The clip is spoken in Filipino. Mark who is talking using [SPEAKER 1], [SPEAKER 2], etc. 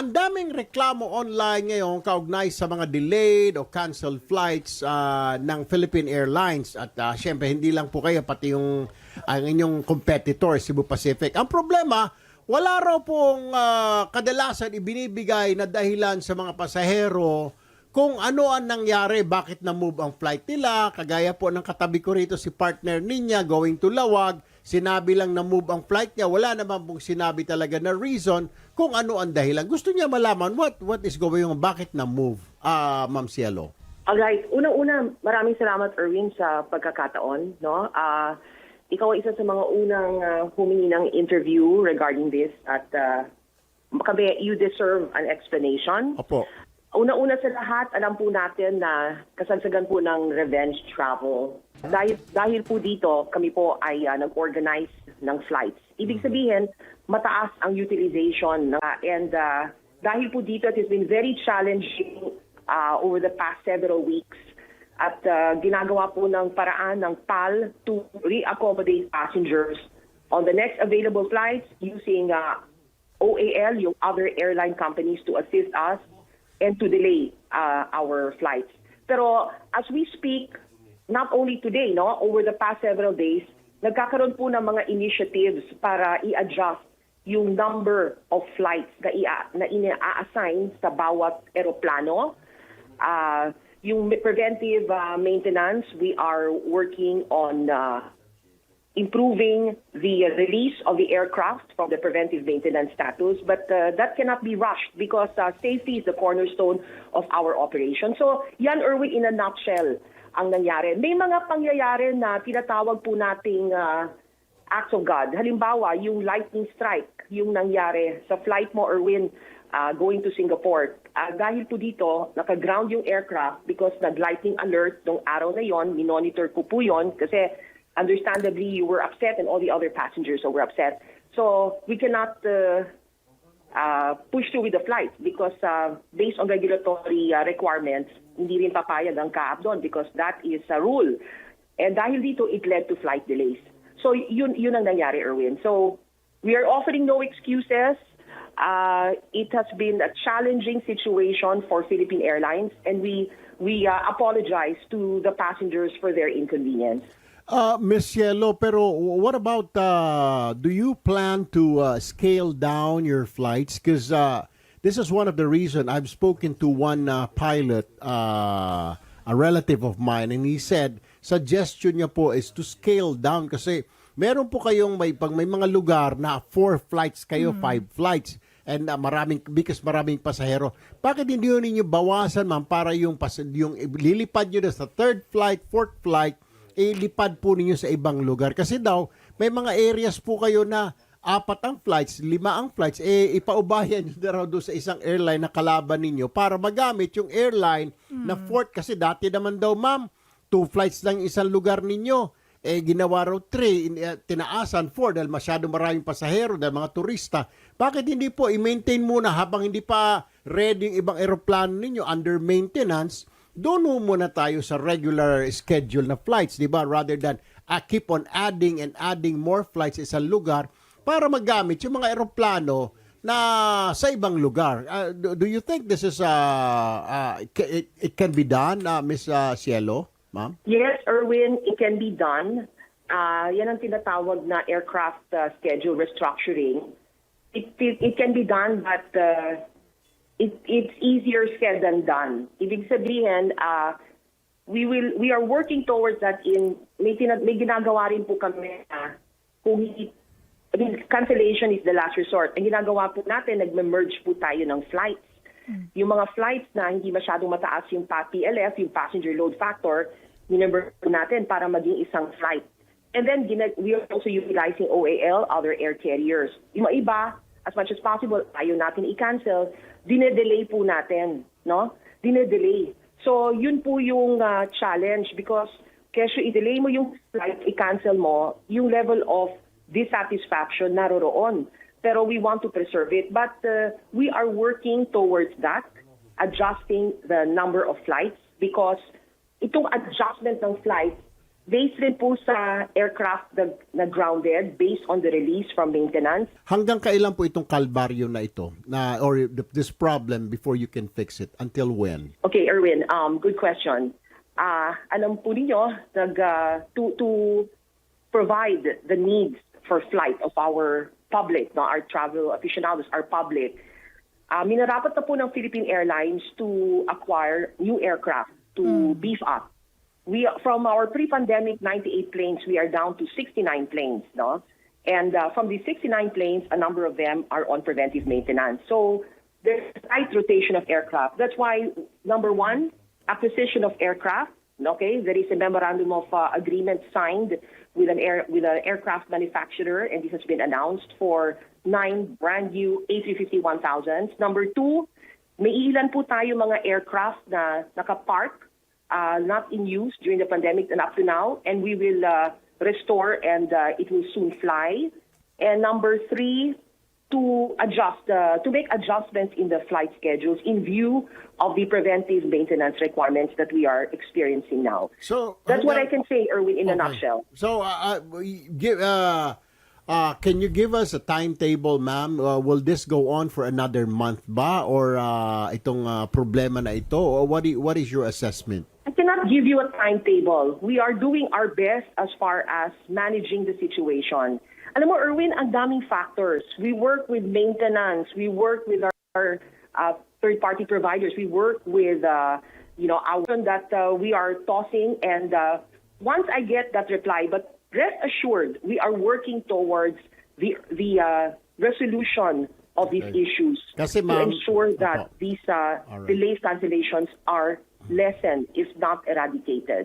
[SPEAKER 1] ang daming reklamo online ngayon kaugnay sa mga delayed o canceled flights ng Philippine Airlines. At syempre, hindi lang po kayo, pati ang inyong competitor, Cebu Pacific. Ang problema, wala raw pong kadalasan ibinibigay na dahilan sa mga pasahero kung ano ang nangyari, bakit na-move ang flight nila. Kagaya po ng katabi ko rito si partner niya going to Lawag, sinabi lang na-move ang flight niya. Wala naman pong sinabi talaga na reason kung ano ang dahilan. Gusto niya malaman what is going on, bakit na-move, Ma'am Cielo.
[SPEAKER 2] Alright, unang-una, maraming salamat Erwin sa pagkakataon. No? Ikaw ay isa sa mga unang humingi ng interview regarding this at you deserve an explanation.
[SPEAKER 1] Opo.
[SPEAKER 2] Una-una sa lahat, alam po natin na kasagsagan po ng revenge travel. Dahil po dito, kami po ay nag-organize ng flights. Ibig sabihin, mataas ang utilization. And dahil po dito, it has been very challenging over the past several weeks. At ginagawa po ng paraan ng PAL to re-accommodate passengers on the next available flights using OAL, yung other airline companies, to assist us and to delay our flights. Pero as we speak, not only today, no, over the past several days, nagkakaroon po ng mga initiatives para i-adjust yung number of flights na ina-assign sa bawat eroplano. Yung preventive maintenance, we are working on improving the release of the aircraft from the preventive maintenance status, but that cannot be rushed because safety is the cornerstone of our operation. So yan, Erwin, in a nutshell ang nangyari. May mga pangyayari na tinatawag po nating acts of God. Halimbawa, yung lightning strike, yung nangyari sa flight mo, Erwin, going to Singapore. Dahil po dito, naka-ground yung aircraft because nag-lightning alert nung araw na yon, minonitor ko po yon kasi understandably, you were upset and all the other passengers were upset. So we cannot push through with the flight because based on regulatory requirements, hindi rin papayag ang CAAP doon because that is a rule. And dahil dito, it led to flight delays. So yun ang nangyari, Erwin. So we are offering no excuses. It has been a challenging situation for Philippine Airlines and we apologize to the passengers for their inconvenience.
[SPEAKER 1] Ms. Cielo, pero what about, do you plan to scale down your flights? Because this is one of the reasons I've spoken to one pilot, a relative of mine, and he said, suggestion niya po is to scale down kasi meron po kayong pag may mga lugar na 4 flights kayo, 5 flights, and because maraming pasahero. Bakit hindi yun ninyo bawasan, ma'am, para yung lilipad nyo na sa 3rd flight, 4th flight, ilipad po ninyo sa ibang lugar. Kasi daw, may mga areas po kayo na 4 ang flights, 5 ang flights, ipaubayan nyo na raw doon sa isang airline na kalaban ninyo para magamit yung airline na 4th. Kasi dati naman daw, ma'am, 2 flights lang isang lugar ninyo. Ginawa raw 3, tinaasan 4 dahil masyado maraming pasahero, dahil mga turista. Bakit hindi po i-maintain muna habang hindi pa ready yung ibang aeroplano ninyo under maintenance? Doon muna tayo sa regular schedule na flights, di ba? Rather than keep on adding and adding more flights sa isang lugar para magamit yung mga eroplano na sa ibang lugar. Do you think this is it can be done, Ms. Cielo, ma'am?
[SPEAKER 2] Yes, Erwin, it can be done. Yan ang tinatawag na aircraft schedule restructuring. It can be done, but it's easier said than done. Ibig sabihin, we are working towards that. May ginagawa rin po kami kung cancellation is the last resort. Ang ginagawa po natin, nagme-merge po tayo ng flights. Yung mga flights na hindi masyadong mataas yung PLF, yung passenger load factor, minumber po natin para maging isang flight. And then we are also utilizing OAL, other air carriers. Yung iba, as much as possible, ayaw natin i-cancel, dinedelay po natin, no? Dinedelay. So, yun po yung challenge because kesyo i-delay mo yung flight, i-cancel mo, yung level of dissatisfaction naroroon. Pero we want to preserve it. But we are working towards that, adjusting the number of flights because itong adjustment ng flights based rin po sa aircraft na grounded based on the release from maintenance.
[SPEAKER 1] Hanggang kailan po itong kalbaryo na ito or this problem before you can fix it? Until when?
[SPEAKER 2] Okay, Erwin, good question. Alam po ninyo, to provide the needs for flight of our public, no, our travel aficionados, our public, minarapat na po ng Philippine Airlines to acquire new aircraft to beef up. From our pre-pandemic 98 planes, we are down to 69 planes, no? And from the 69 planes, a number of them are on preventive maintenance. So there's a tight rotation of aircraft. That's why, number one, acquisition of aircraft. Okay, there is a memorandum of agreement signed with an aircraft manufacturer, and this has been announced for 9 brand new A350-1000s. Number two, may ilan po tayo mga aircraft na nakapark, not in use during the pandemic and up to now, and we will restore and it will soon fly. And number three, to make adjustments in the flight schedules in view of the preventive maintenance requirements that we are experiencing now.
[SPEAKER 1] So
[SPEAKER 2] that's what I can say, Erwin, in a nutshell.
[SPEAKER 1] So can you give us a timetable, ma'am? Will this go on for another month ba? Or itong problema na ito? Or what is your assessment?
[SPEAKER 2] I cannot give you a timetable. We are doing our best as far as managing the situation. Alam mo, Erwin, ang daming factors. We work with maintenance. We work with our third-party providers. We work with, our that we are tossing. And once I get that reply, but rest assured, we are working towards the resolution of these issues
[SPEAKER 1] Kasi,
[SPEAKER 2] to ensure that these delays, cancellations are lessened, if not eradicated.